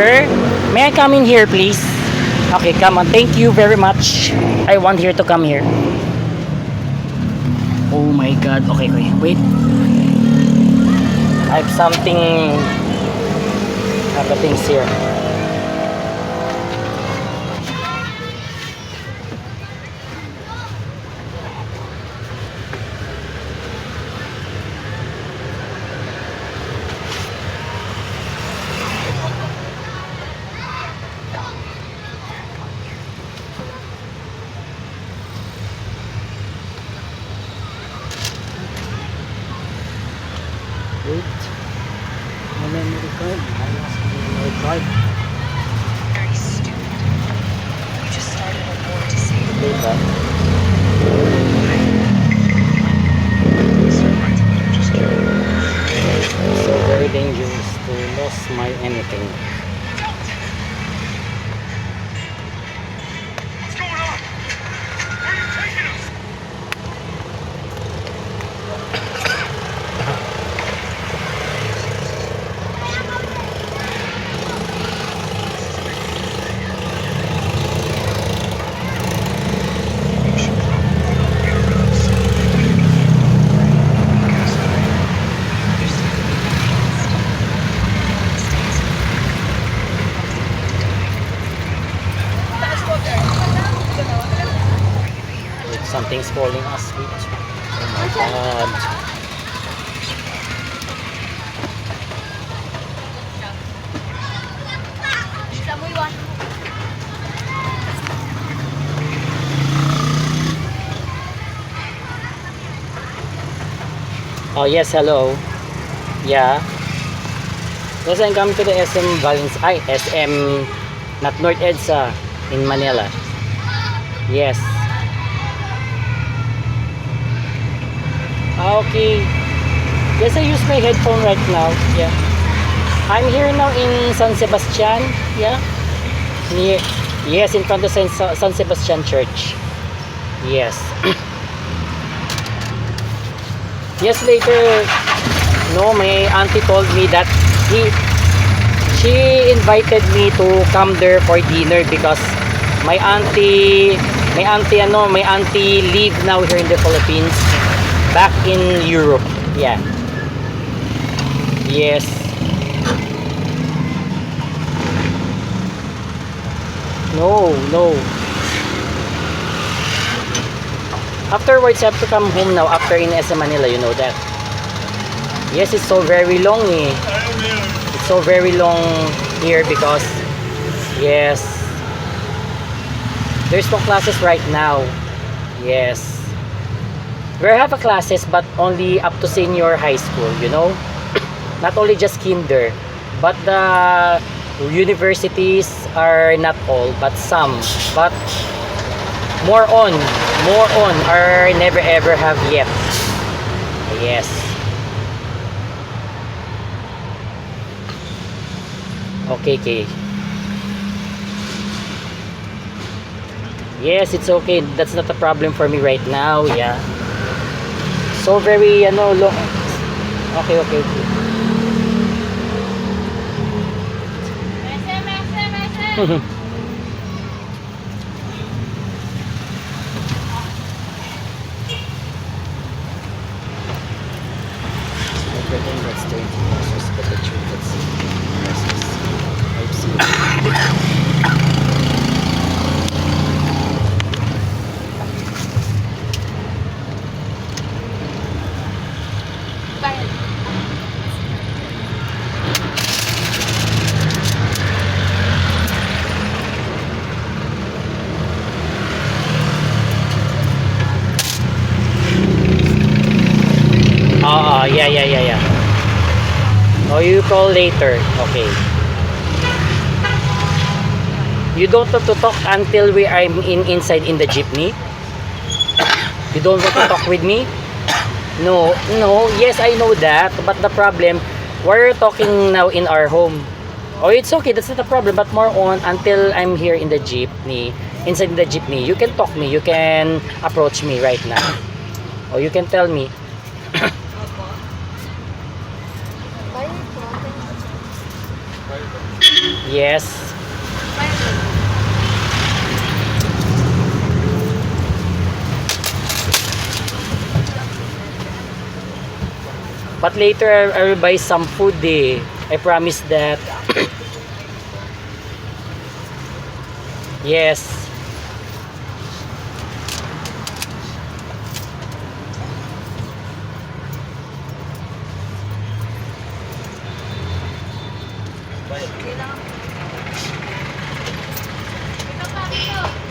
Sir, may I come in here please? Okay, come on. Thank you very much. I want here to come here. Oh my god. Okay, okay. Wait. I have something. I have the things here. Wait. My memory card. I lost my memory card. Very stupid. You just started a war to save the Wait, what? So very dangerous to lose my anything. What's going on? Where are you taking us? Wait, something's calling us. Wait. Oh my god. Oh yes, hello. Yeah. Yes, I'm coming to the SM Valens. Ay, SM, not North EDSA in Manila. Yes. Ah, okay. Yes, I use my headphone right now. Yeah. I'm here now in San Sebastian. Yeah. Near, yes, in front of San Sebastian Church. Yes. Yes, later. No, my auntie told me that she invited me to come there for dinner because my auntie live now here in the Philippines, back in Europe. Yeah. Yes. No, no. Afterwards, I have to come home now after in SM Manila, you know that. Yes, it's so very long eh. It's so very long here because, yes, there's no classes right now. Yes. We have a classes but only up to senior high school, you know. Not only just kinder, but the universities are not all, but some. But more on are never ever have yet. Yes. Okay, okay. Yes, it's okay. That's not a problem for me right now. Yeah. So very long. Okay, okay, okay. Everything that's 20 pesos, but the truth that's pesos. I've seen. Yeah. Oh, you call later. Okay. You don't have to talk until we are inside in the jeepney. You don't want to talk with me? No. Yes, I know that. But the problem, we're talking now in our home. Oh, it's okay. That's not a problem. But more on until I'm here in the jeepney, inside the jeepney, you can talk me. You can approach me right now. Or you can tell me. Yes. But later I will buy some food eh. I promise that. Yes.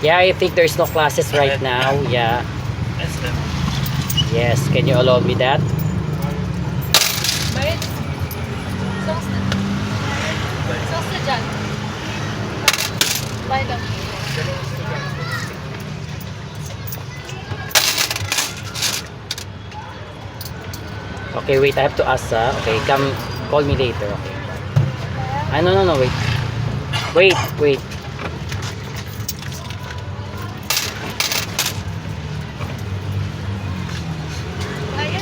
Yeah, I think there's no classes right now. Yeah. Yes, can you allow me that? Bayad. Sauce na dyan. Bayad lang. Okay, wait, I have to ask okay, come call me later, okay. Ah, no, wait. Wait. Bayad. Wait. Bayad.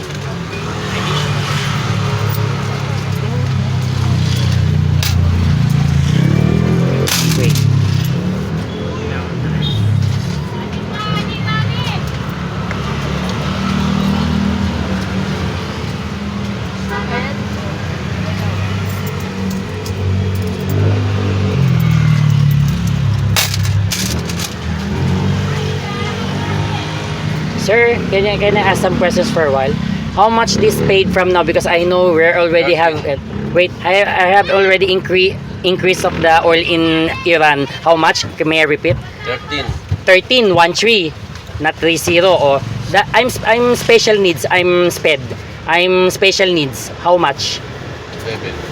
Sir, can I ask some questions for a while? How much this paid from now? Because I know we already have. Wait, I have already increase of the oil in Iran. How much? May I repeat? 13. 13, 1-3, not 30. Or that I'm special needs. I'm SPED. I'm special needs. How much?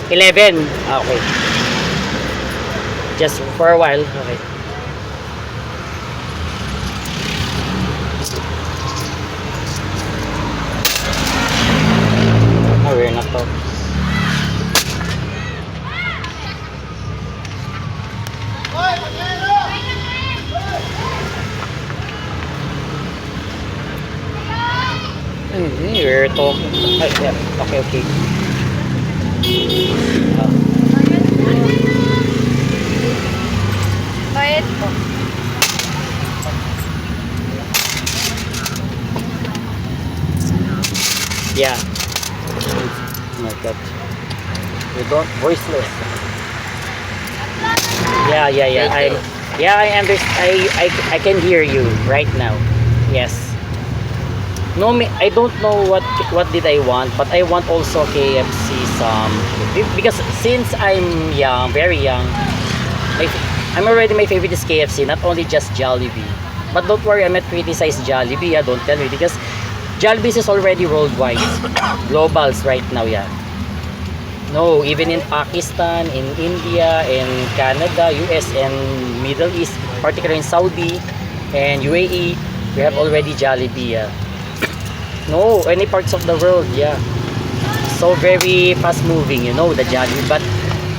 11. 11. Ah, okay. Just for a while. Okay. Oh, we're not to. We're talking. Yeah. Okay. Bayad po. Yeah. Oh my God. You don't voiceless. Yeah. I understand. I can hear you right now. Yes. No, I don't know what did I want, but I want also KFC some because since I'm young, very young, I'm already my favorite is KFC, not only just Jollibee. But don't worry, I'm not criticize Jollibee. Yeah, don't tell me because Jollibee is already worldwide, globals right now. Yeah. No, even in Pakistan, in India, in Canada, US, and Middle East, particularly in Saudi and UAE, we have already Jollibee. Yeah. No, any parts of the world, yeah. So very fast moving, you know, the Jollibee. But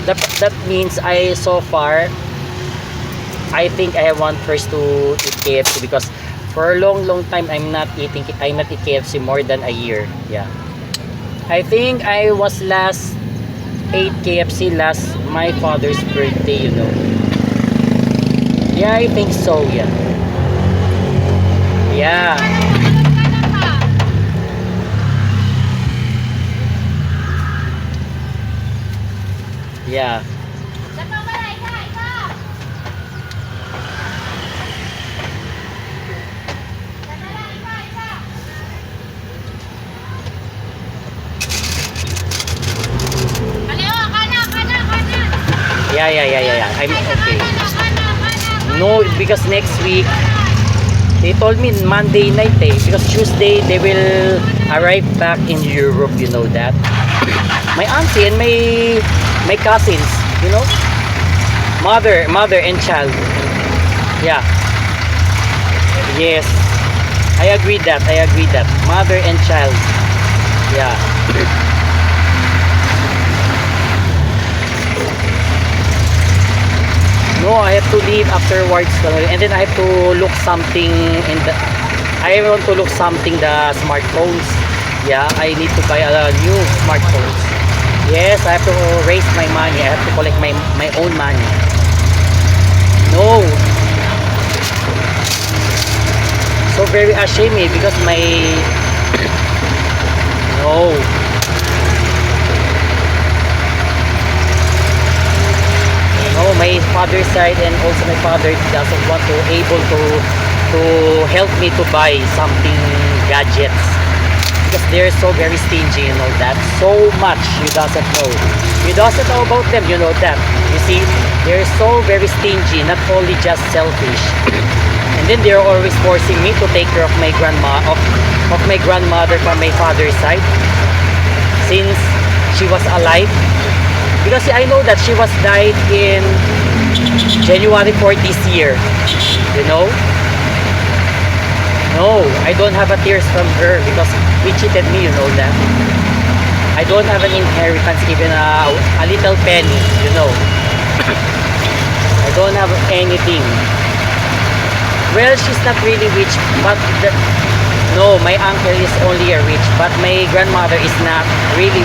that means so far, I think I want first to eat KFC because for a long time I'm not eating KFC more than a year. Yeah. I think I was last ate KFC last my father's birthday, you know. Yeah, I think so, yeah. Yeah. Yeah. Yeah. I'm okay. No, because next week they told me Monday night because Tuesday they will arrive back in Europe, you know that. My auntie and my cousins, you know, mother and child. Yeah. Yes. I agree that. Mother and child. Yeah. No, I have to leave afterwards and then I have to look something I want to look something the smartphones. Yeah, I need to buy a new smartphones. Yes, I have to raise my money. I have to collect my own money. No. So very ashamed me because my no. No, my father's side and also my father doesn't want to able to help me to buy something gadgets because they're so very stingy, you know that. So much you doesn't know. You doesn't know about them, you know that. You see, they're so very stingy, not only just selfish. And then they're always forcing me to take care of my grandmother from my father's side since she was alive. Because I know that she was died in January 4 this year. You know? No, I don't have a tears from her because he cheated me, you know that. I don't have an inheritance, even a little penny, you know. I don't have anything. Well, she's not really rich, but no, my uncle is only a rich, but my grandmother is not really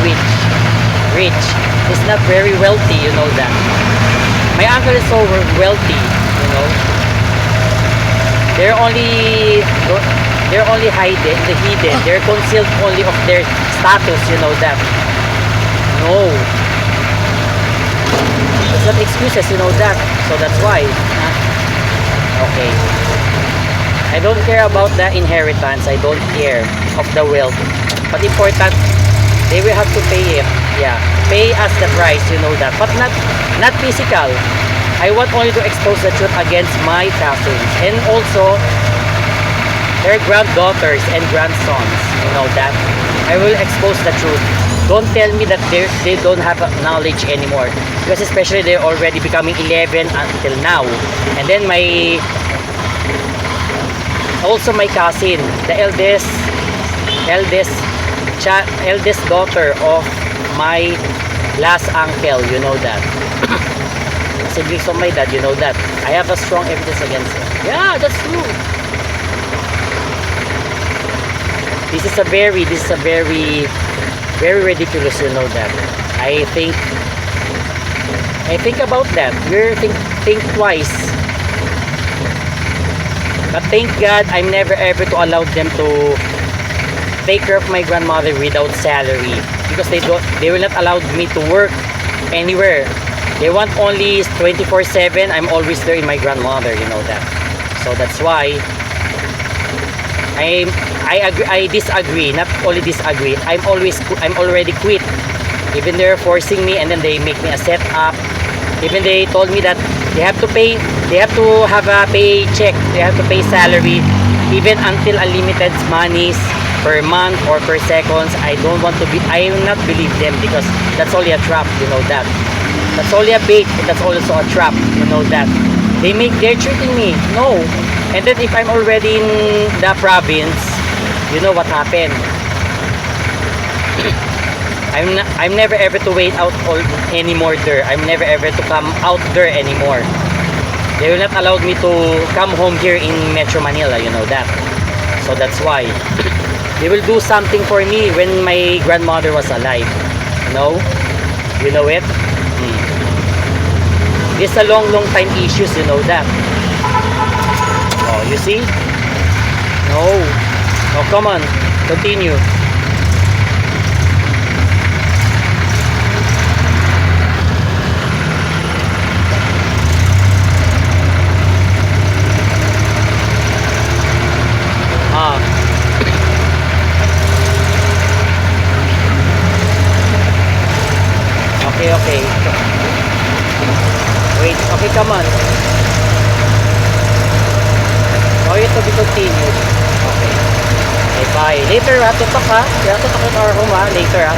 rich. He's not very wealthy, you know that. My uncle is so wealthy, you know. They're only hidden, they're concealed only of their status, you know that. No. It's not excuses, you know that. So that's why. Okay. I don't care about the inheritance. I don't care of the wealth. But important, they will have to pay it. Yeah. Pay us the price, you know that. But not physical. I want only to expose the truth against my cousins. And also, their granddaughters and grandsons. You know that. I will expose the truth. Don't tell me that they don't have knowledge anymore. Because especially they're already becoming 11 until now. And then also my cousin, the eldest daughter of my last uncle, you know that. Siblings of my dad, you know that. I have a strong evidence against him. Yeah, that's true. This is a very ridiculous, you know that. I think about that. You think twice. But thank God I'm never ever to allow them to take care of my grandmother without salary because they will not allow me to work anywhere. They want only 24/7. I'm always there in my grandmother, you know that. So that's why I disagree. Not only disagree. I'm already quit. Even they're forcing me and then they make me a setup. Even they told me that they have to have a paycheck, they have to pay salary even until unlimited monies per month or per seconds. I will not believe them because that's only a trap, you know that. That's only a bait, that's also a trap, you know that. They're treating me. No. And then if I'm already in the province, you know what happened. I'm never ever to wait out anymore there. I'm never ever to come out there anymore. They will not allow me to come home here in Metro Manila, you know that. So that's why they will do something for me when my grandmother was alive. No? You know it? This is a long time issues, you know that. Oh, you see? No. Oh, come on. Continue. Okay. Wait, okay, come on. Oh, it to be continued. Okay. Okay, bye. Later ha, tutok ha. Yeah, tutok at our home ha. Later ha.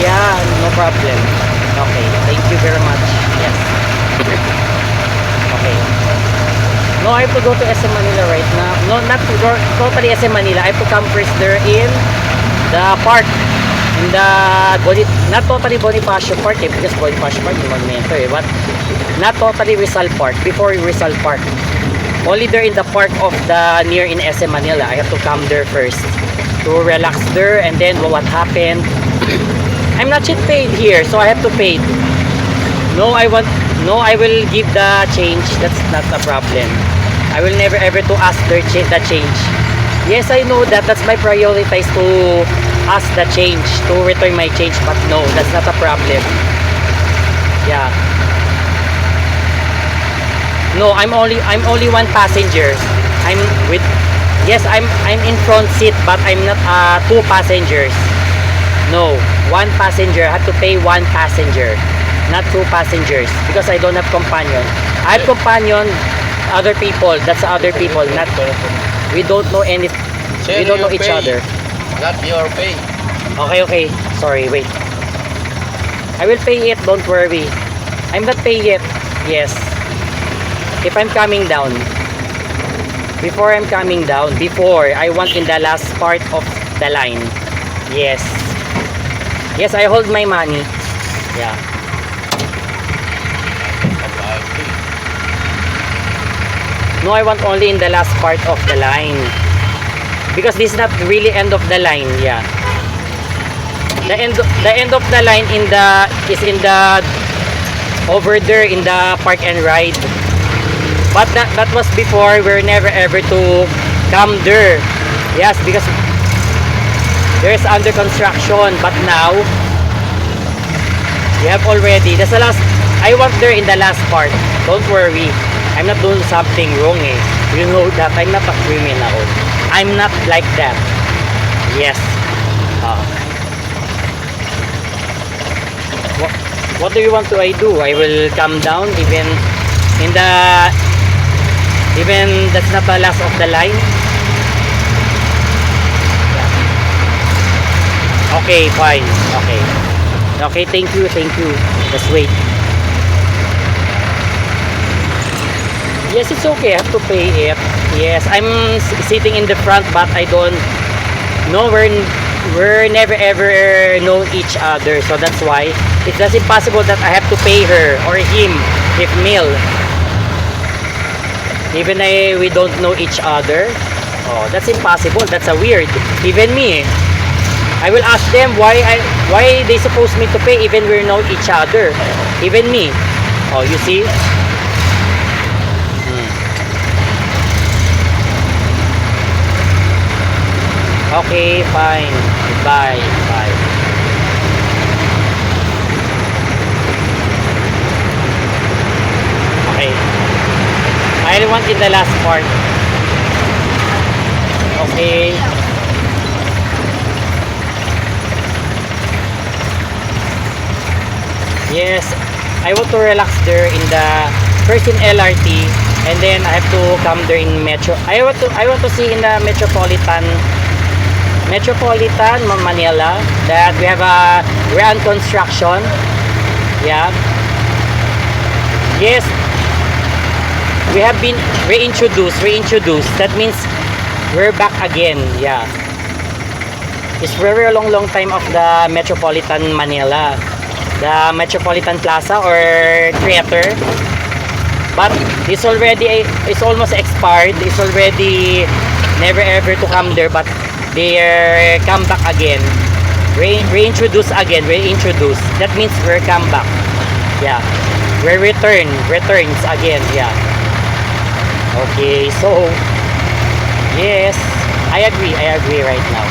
Yeah, no problem. Okay, thank you very much. Yes. Okay. No, I have to go to SM Manila right now. No, not to go totally SM Manila. I have to come first there in the park. In the not totally Bonifacio Park because Bonifacio Park yung monumento but not totally Rizal Park, before Rizal Park. Only there in the park of the near in SM Manila. I have to come there first to relax there, and then what happened, I'm not yet paid here, so I have to pay. No, I will give the change. That's not a problem. I will never ever to ask the change. Yes, I know that. That's my prioritize to ask the change, to return my change. But no, that's not a problem. Yeah. No, I'm only one passenger. I'm with. Yes, I'm in front seat, but I'm not two passengers. No, one passenger. I have to pay one passenger, not two passengers, because I don't have companion. I have companion, other people. That's other people. Not we don't know any. We don't know each other. Not your pay. Okay. Sorry, wait. I will pay it. Don't worry. I'm not pay yet. Yes. If I'm coming down. Before I'm coming down. Before I want in the last part of the line. Yes. Yes, I hold my money. Yeah. No, I want only in the last part of the line. Because this is not really end of the line. Yeah. The end of the line is in the over there in the park and ride. But that was before. We're never ever to come there. Yes, because there's under construction. But now we have already. That's the last. I want there in the last part. Don't worry. I'm not doing something wrong. You know that I'm not a criminal. I'm not like that. Yes. What do you want to I do? I will come down even in the even that's not the last of the line. Okay, fine. Okay, thank you. Just wait. Yes, it's okay. I have to pay it. Yes, I'm sitting in the front, but I don't know. We're never ever know each other, so that's why it's just impossible that I have to pay her or him if meal. Even we don't know each other. Oh, that's impossible. That's a weird. Even me, I will ask them why they supposed me to pay even we know each other. Even me. Oh, you see? Okay, fine. Bye. Okay. I want in the last part. Okay. Yes, I want to relax there in the first in LRT, and then I have to come there in Metro. I want to see in the Metropolitan Manila that we have a grand construction. Yeah. Yes. We have been reintroduced. That means we're back again. Yeah. It's very long time of the Metropolitan Manila. The Metropolitan Plaza or theater. But it's almost expired. It's already never ever to come there, but they come back again. Reintroduce. That means we're come back. Yeah. We returns again. Yeah. Okay, so yes, I agree right now.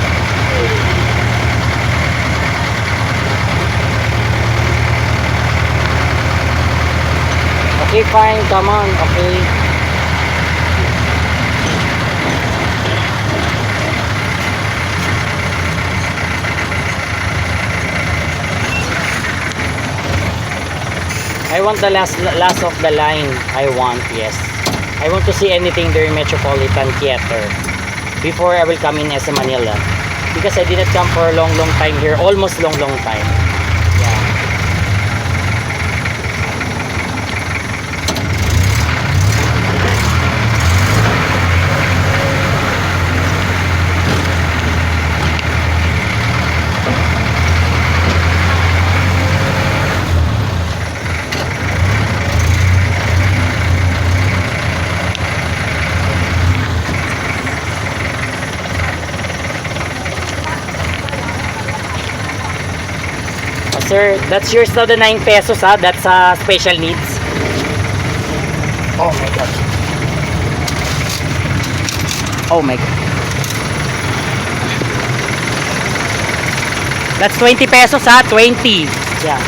Okay, fine, come on, okay. I want the last of the line. Yes. I want to see anything during Metropolitan Theater before I will come in SM Manila, because I didn't come for a long time here, almost long time. Yeah. sir. That's yours now, the 9 pesos, ha? That's special needs. Oh my God. Oh my God. That's 20 pesos, ha? 20. Yeah.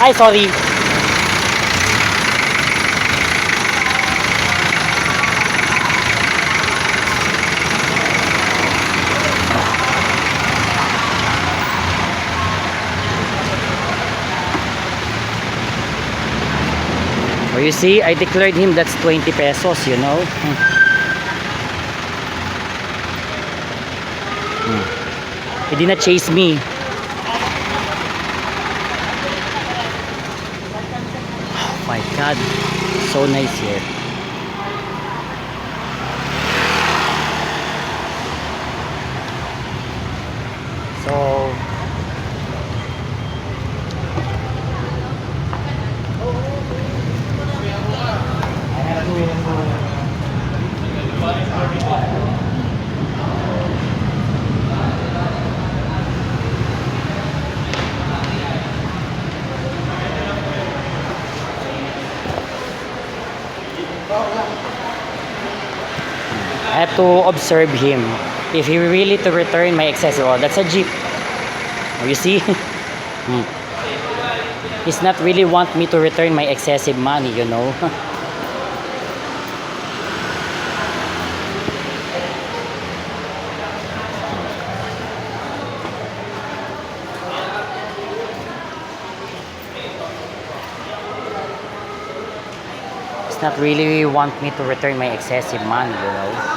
Ay, sorry. Oh, you see, I declared him that's 20 pesos, you know. He did not chase me. Oh my God, so nice here. So I have to observe him if he really to return my excessive. Oh, that's a jeep. Oh, you see. He's not really want me to return my excessive money, you know. He's not really want me to return my excessive money, you know.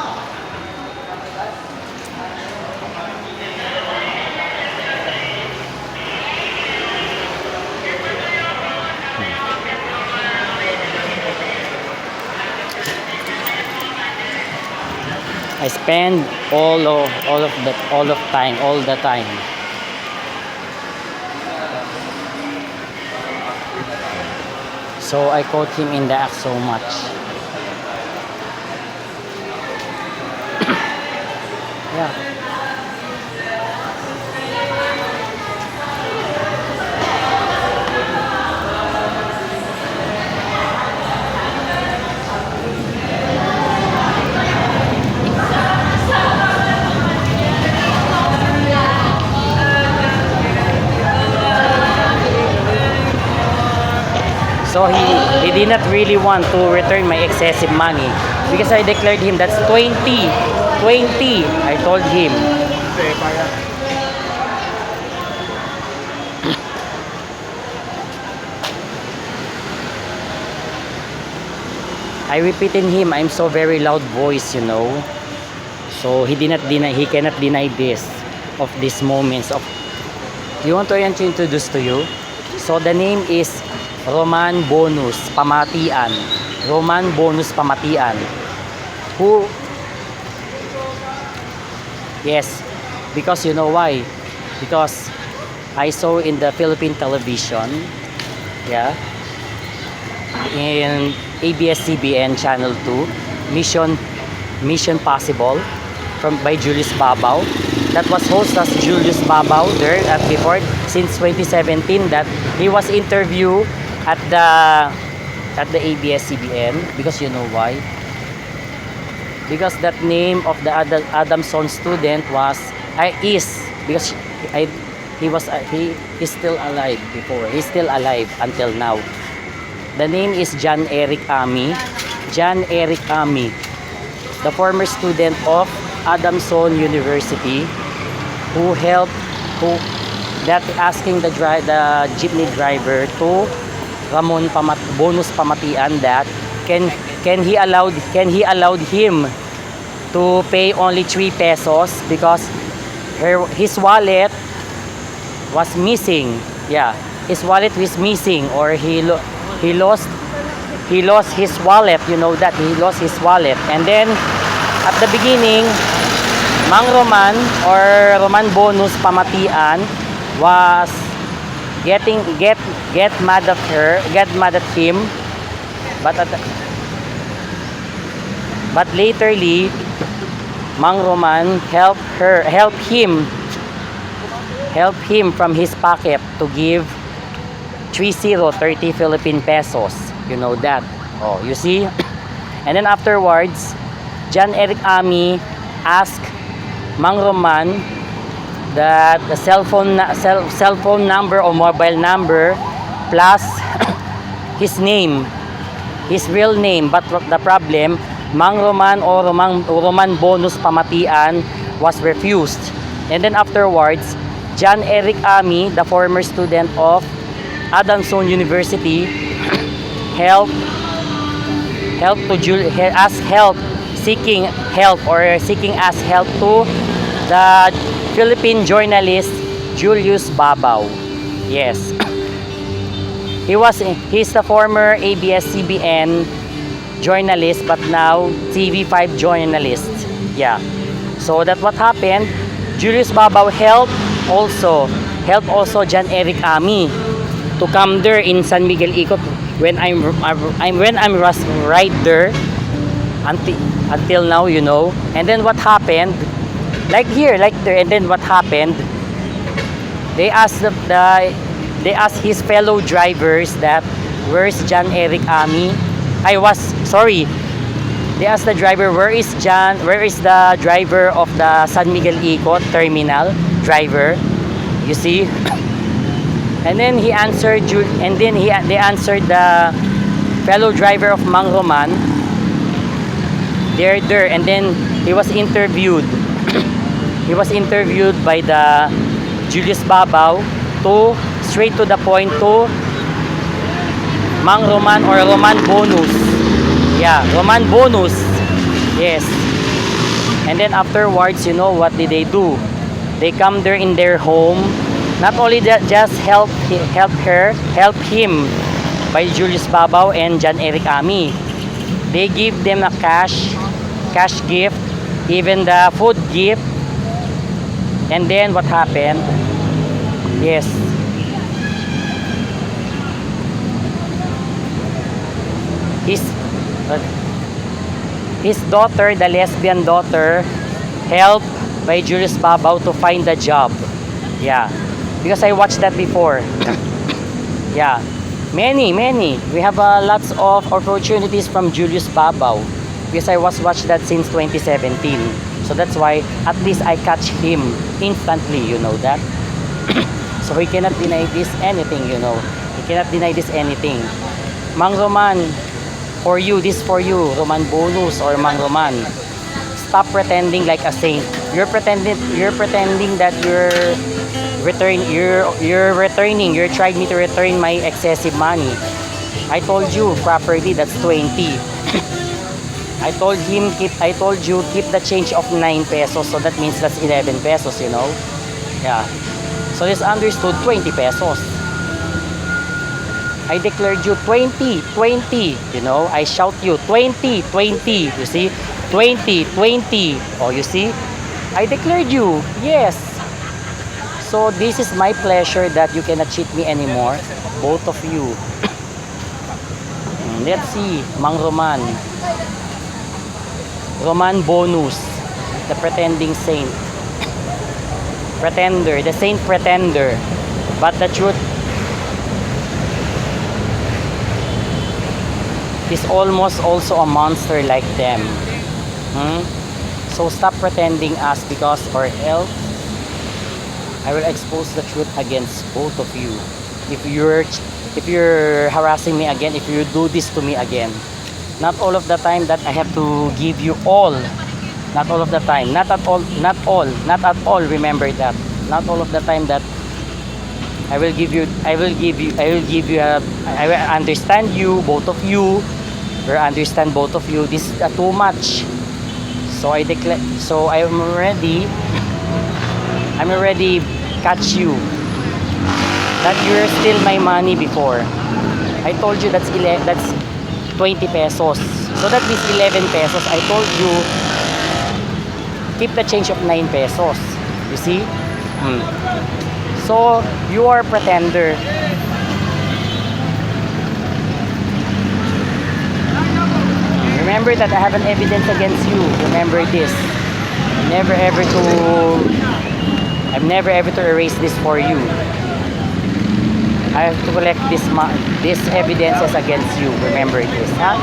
I spend all the time. So I caught him in the act so much. Yeah. So he did not really want to return my excessive money because I declared him that's 20. 20, I told him. I repeated him, I'm so very loud voice, you know. So he did not deny, he cannot deny this of these moments of. Do you want to introduce to you? So the name is Roman Bonus Pamatian. Roman Bonus Pamatian. Who? Yes, because you know why? Because I saw in the Philippine television, yeah, in ABS-CBN Channel 2, Mission Possible by Julius Babaw. That was hosted as Julius Babaw there at before since 2017 that he was interviewed at the ABS-CBN because you know why? Because that name of the Adamson student is because he is still alive before. He's still alive until now. The name is John Eric Ami. John Eric Ami, the former student of Adamson University, who asking the jeepney driver to Ramon Bonus Pamatian that can he allowed him to pay only 3 pesos because his wallet was missing. Yeah, his wallet was missing, or he lost his wallet. You know that he lost his wallet. And then at the beginning, Mang Roman or Roman Bonus Pamatian was get mad at him, but Mang Roman help him from his pocket to give 30 Philippine pesos. You know that. Oh, you see? And then afterwards, John Eric Ami asked Mang Roman that the cell phone number or mobile number plus his name, his real name. But the problem, Mang Roman or Roman Bonus Pamatian was refused. And then afterwards, John Eric Ami, the former student of Adamson University, seeking help to the Philippine journalist Julius Babaw. Yes. He's the former ABS-CBN journalist but now TV5 journalist. Yeah. So that what happened, Julius Babaw helped also John Eric Ami to come there in San Miguel Ikot when I'm right there until now, you know. And then what happened, like here, like there, and then what happened, they asked his fellow drivers that where's John Eric Ami. They asked the driver, where is the driver of the San Miguel Ikot terminal driver, you see. And then he answered, they answered the fellow driver of Mang Roman, they're there. And then he was interviewed by the Julius Babaw to straight to the point to Mang Roman or Roman Bonus. Yeah, Roman Bonus. Yes. And then afterwards, you know what did they do? They come there in their home. Not only that, just help him by Julius Babaw and John Eric Ami. They give them a cash gift, even the food gift. And then what happened? Yes. His daughter, the lesbian daughter, helped by Julius Babaw to find a job. Yeah. Because I watched that before. Yeah. Many. We have lots of opportunities from Julius Babaw. Because I watched that since 2017. So that's why at least I catch him instantly, you know that. So he cannot deny this anything, you know. He cannot deny this anything. Mang Roman, this for you, Roman Bonus or Mang Roman. Stop pretending like a saint. You're pretending that you're trying me to return my excessive money. I told you properly that's 20. I told you keep the change of 9 pesos, so that means that's 11 pesos, you know. Yeah. So it's understood 20 pesos. I declared you 20, you know. I shout you 20, you see? 20. Oh, you see? I declared you. Yes. So this is my pleasure that you cannot cheat me anymore, both of you. Let's see, Mang Roman. Roman Bonus, the pretending saint. Pretender, the saint pretender. But the truth is almost also a monster like them. So stop pretending us, because or else I will expose the truth against both of you. If you're harassing me again, if you do this to me again, not all of the time that I have to give you all. Not all of the time. Not at all. Remember that. Not all of the time that I will understand you, both of you. Or understand both of you. This is too much. So I declare. So I'm already catch you that you're still my money before. I told you that's 20 pesos. So that means 11 pesos. I told you keep the change of 9 pesos. You see? So you are a pretender. Remember that I have an evidence against you. Remember this. never ever to I'm never ever to erase this for you. I have to collect this evidences against you. Remember this, ha?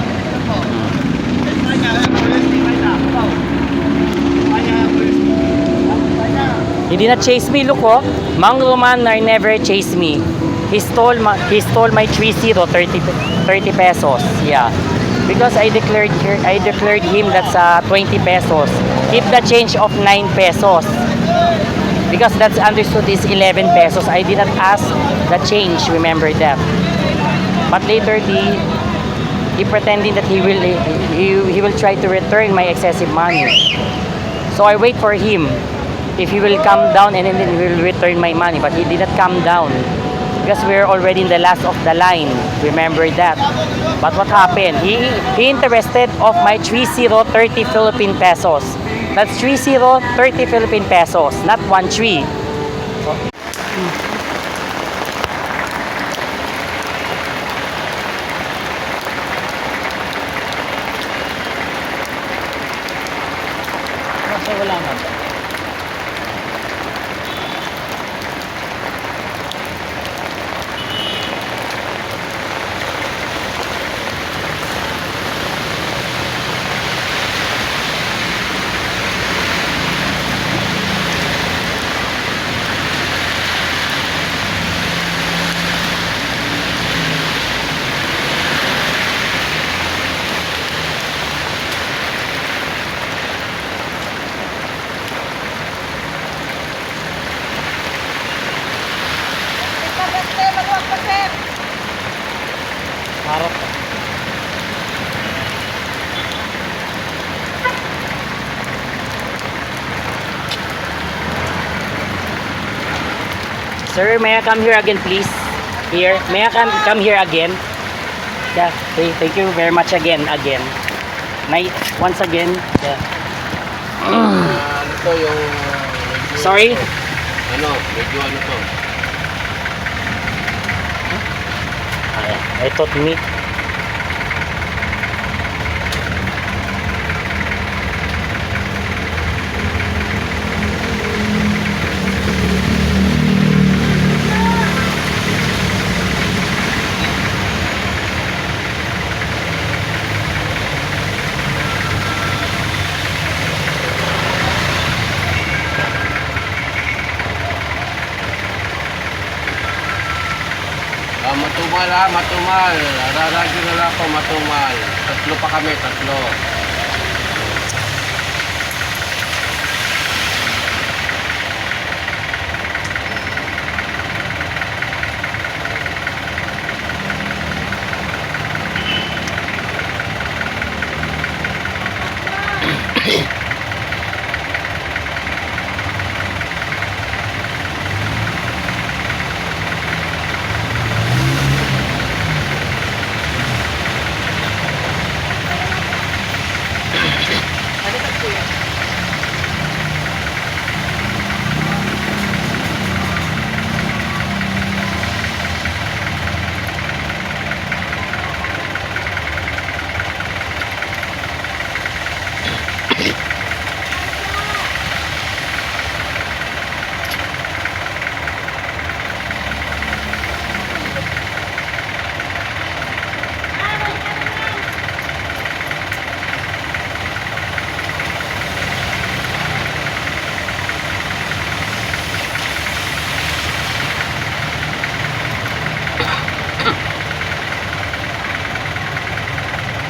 He did not chase me. Look, oh. Mang Romanar never chased me. He stole my 30 pesos. Yeah. Because I declared him that's 20 pesos. Keep the change of 9 pesos. Because that's understood is 11 pesos. I did not ask the change. Remember that. But later he pretending that he will try to return my excessive money. So I wait for him. If he will come down and then he will return my money. But he did not come down. Because we're already in the last of the line. Remember that. But what happened? He interested of my 30 Philippine pesos. That's 30 Philippine pesos, not 13. Kasi wala na. Harap. Sir, may I come here again, please? Here, may I come here again? Yeah, thank you very much again. Once again. Yeah. Ano to yung... Sorry? Ano, medyo ano to? I thought me. Matumal. Raragyo na lang ako, matumal. Tatlo pa kami, tatlo.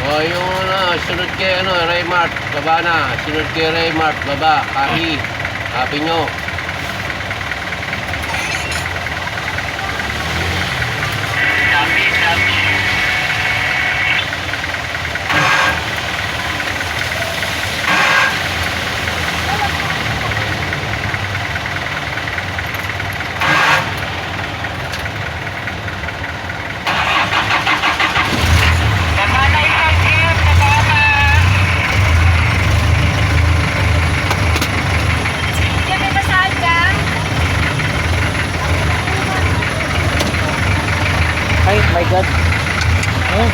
O yung sunod kay Raymart, baba na. Sunod kay Raymart, baba. Kahi. Sabi nyo. Ay, my God. Oh.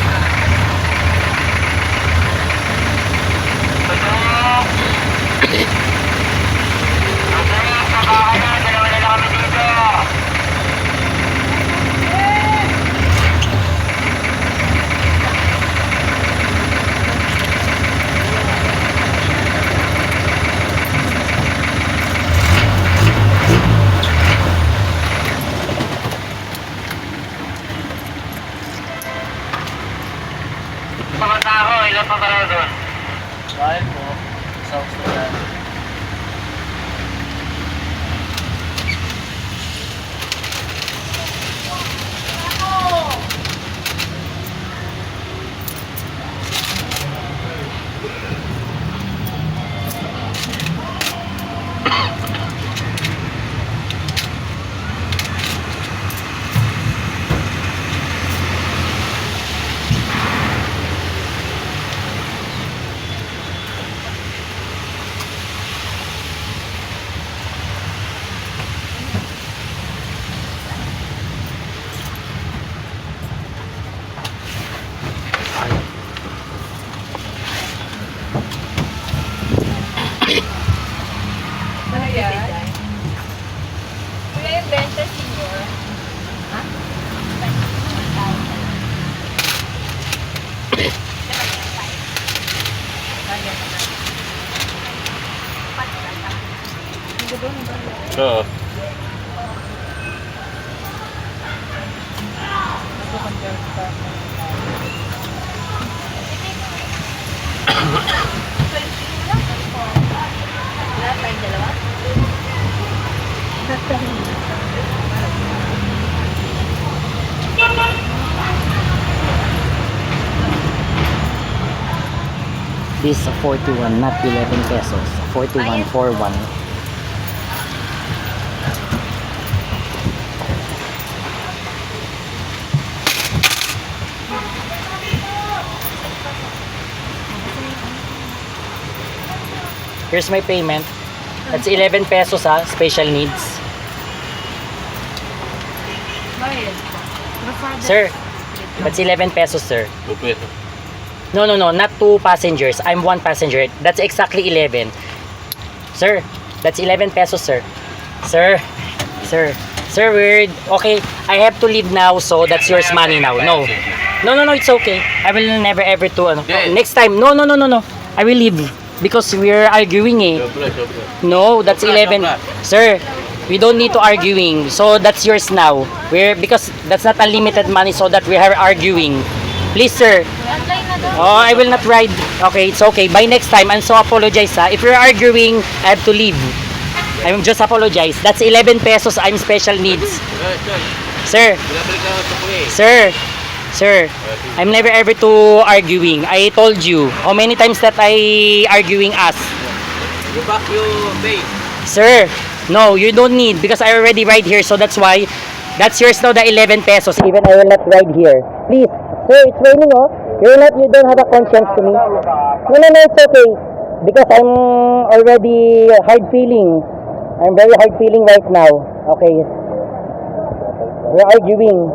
Mga tao, ilan pa ba doon? Dahil po, sa Australia. Ano yan? Kuya yung benta senior. Ha? Oo. Lahat tayong dalawa? This is 41, not 11 pesos. 4141. Here's my payment. That's 11 pesos ha, special needs. Bakit? Sir, that's 11 pesos, sir. Lupit. No, not 2 passengers. I'm 1 passenger. That's exactly 11. Sir, that's 11 pesos, sir. Sir, weird. Okay, I have to leave now, so that's yours money now. No, it's okay. I will never ever to, next time. No. I will leave because we're arguing eh. Sobra. No, that's Sobra, 11. sobra. Sir, we don't need to arguing. So that's yours now. Because that's not unlimited money, so that we are arguing. Please, sir. Online na daw. Oh, I will not ride. Okay, it's okay. By next time, I'm so apologize ha. If you're arguing, I have to leave. I'm just apologize. That's 11 pesos. I'm special needs. Sir, Binabalik ka sa pulis. sir, I'm never ever to arguing. I told you how many times that I arguing us. You back your pay. Sir, no, you don't need because I already ride here, so that's why. That's yours now, the 11 pesos. Even I will not ride here. Please, sir, it's raining, oh. You don't have a conscience to me. No, it's okay. Because I'm already hard feeling. I'm very hard feeling right now. Okay. We're arguing.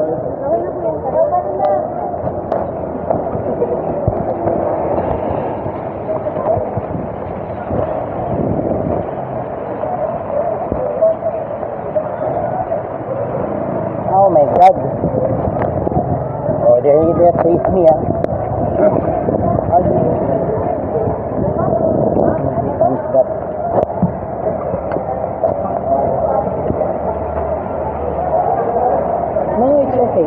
Oh my God. Oh, there you just face me, ah. Comes that. No, it's okay.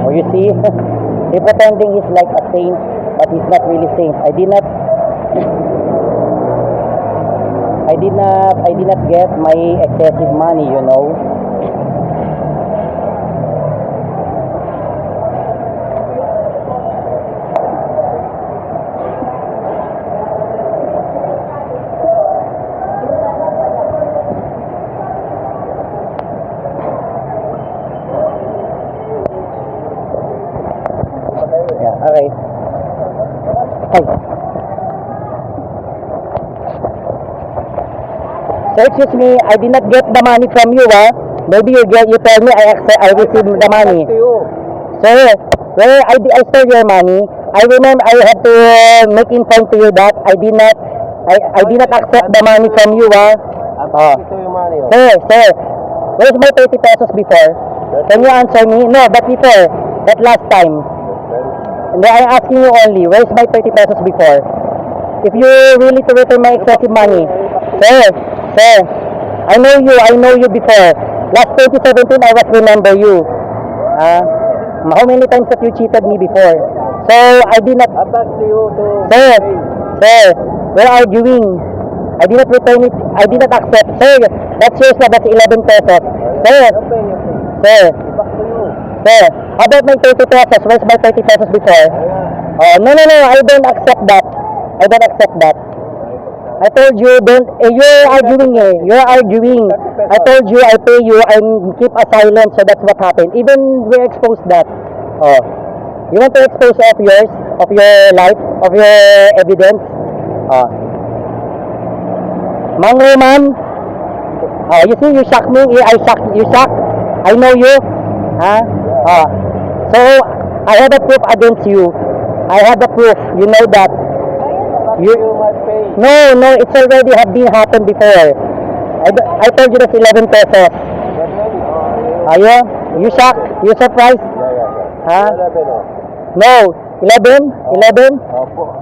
Oh, you see, he pretending he's like a saint, but he's not really saint. I did not get my excessive money, you know. Yeah, okay. Hey. Sir, excuse me, I did not get the money from you, ah. Maybe you tell me I received the money. Sir, where I stole your money. I remember I had to make inform to you that I did not accept the money from you, Oh. Ito yung money, oh. Sir, where's my 30 pesos before? Can you answer me? No, but before, that last time. And I'm asking you only, where's my 30 pesos before? If you really to return my excessive money. Sir, I know you before. Last 2017, I was remember you. How many times that you cheated me before? So, I did not... Back to you to... Sir, we're arguing. I did not return it. I did not accept. Sir, that's yours na. That's 11 pesos. Sir, Back to you. sir, how about my 30 pesos? Where's my 30 pesos before? Oh, no. I don't accept that. I told you, you're arguing You're arguing. I told you, I pay you, and keep a silent, so that's what happened. Even we exposed that. Oh. You want to expose of yours, of your life, of your evidence? Oh. Mang Roman, you see, you shock me. You shock. I know you. So, I have a proof against you. I have a proof. You know that. You might pay. No, it's already been happened before. I told you that's 11 pesos. You shocked? You surprised? Huh? 11, oh. No, 11? Opo.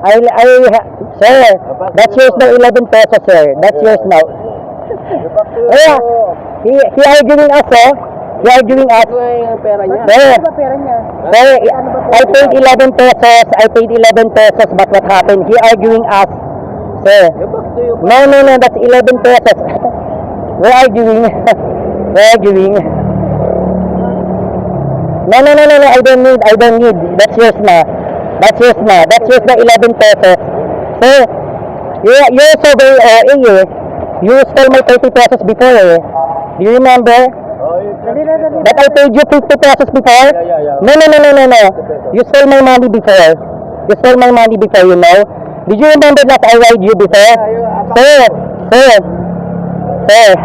Sir, that's yours now, 11 pesos, sir. That's yours now. Back to you. Yeah. He arguing us, He arguing us. Ano yung pera niya? Sir, sir, I paid 11 pesos. But what happened? He arguing us. Sir. Back to you. No, that's 11 pesos. We're arguing. No, I don't need. That's yours na. That's yours na 11 pesos. Sir, you're so very You stole my 30 pesos before, Do you remember? That I paid you 50 pesos before? Yeah. No. You stole my money before. You know? Did you remember that I ride you before? Sir.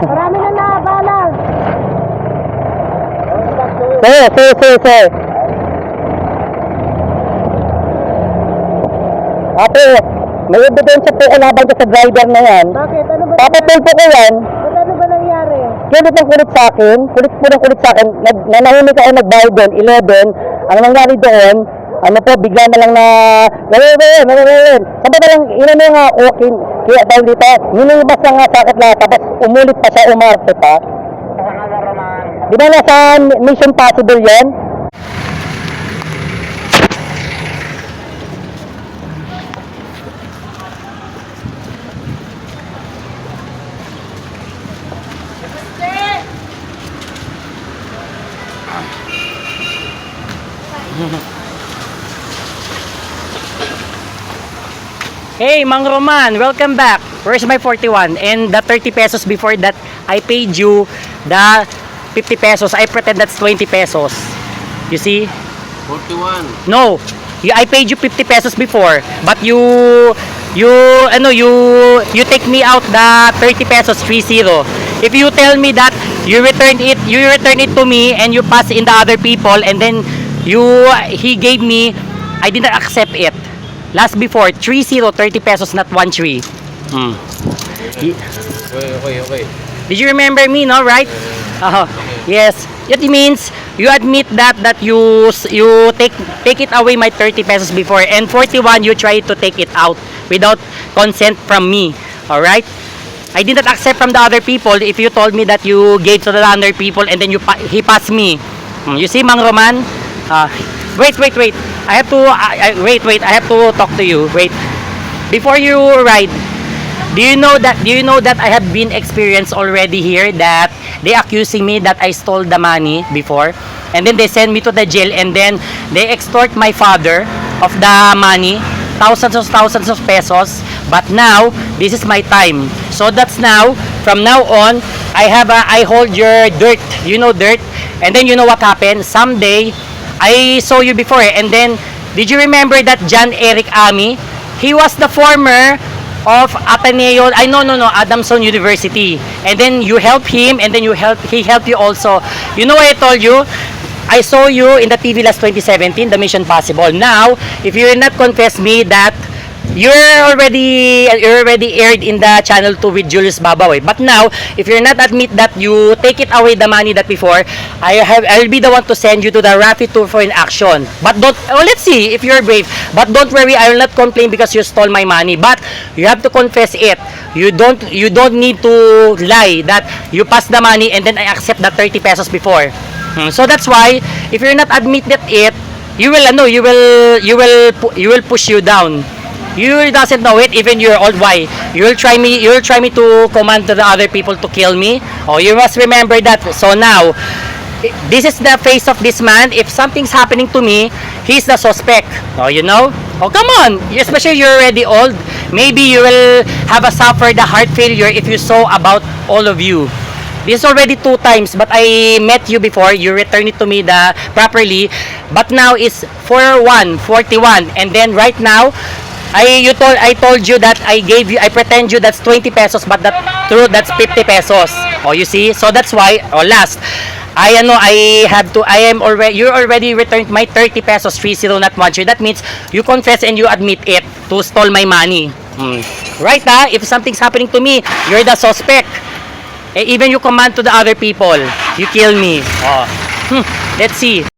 Marami na nakabala. Sir. Ate, may ebidensya po laban ko sa driver na yan. Bakit? Ano ba? Papatulpo ko yan. Ano ba nangyari? Kulit sa akin. Nanahimik ako nagbayad doon, 11. Ang nangyari doon, bigla na lang na, sabi na lang, inano nga ako, kaya tawag dito, nilibas na nga sa akin lahat, tapos umulit pa siya, umarte pa. Di ba nasa Mission Possible yan? Hey, Mang Roman, welcome back. Where's my 41? And the 30 pesos before that, I paid you the 50 pesos. I pretend that's 20 pesos. You see? 41. No, I paid you 50 pesos before, but you take me out the 30 pesos 30. If you tell me that you return it to me and you pass in the other people, and then he gave me, I did not accept it. Last before 30 pesos, not 13. Okay. Did you remember me, no? Right? Yes. It means you admit that you take it away my 30 pesos before, and 41 you try to take it out without consent from me. All right? I did not accept from the other people if you told me that you gave to the other people and then he passed me. You see, Mang Roman? Wait. I have to I have to talk to you. Wait. Before you ride, do you know that I have been experienced already here that they accusing me that I stole the money before, and then they send me to the jail, and then they extort my father of the money, thousands of pesos. But now this is my time. So that's now, from now on, I hold your dirt. You know dirt. And then you know what happened? Someday I saw you before, and then did you remember that John Eric Ami? He was the former of Ateneo, Adamson University. And then you help him, and then he helped you also. You know what I told you? I saw you in the TV last 2017, the Mission Possible. Now, if you will not confess me that you're already aired in the channel 2 with Julius Babaw. But now, if you're not admit that you take it away the money that before, I'll be the one to send you to the Rapid Tour for in action. But let's see if you're brave. But don't worry, I will not complain because you stole my money. But you have to confess it. You don't need to lie that you passed the money and then I accept the 30 pesos before. So that's why if you're not admit that it, you will push you down. You doesn't know it, even you're old. Why? You will try me to command to the other people to kill me. Oh, you must remember that. So now, this is the face of this man. If something's happening to me, he's the suspect. Oh, you know? Oh, come on. Especially you're already old. Maybe you will have suffer the heart failure if you saw about all of you. This is already 2 times, but I met you before. You returned it to me properly. But now it's 41, and then right now, I told you that I pretend you that's 20 pesos, but that's 50 pesos. Oh, you see? So that's why, last, you already returned my 30 pesos, 30 not 1. That means you confess and you admit it to stole my money. Right now, if something's happening to me, you're the suspect. Even you command to the other people, you kill me. Oh. Let's see.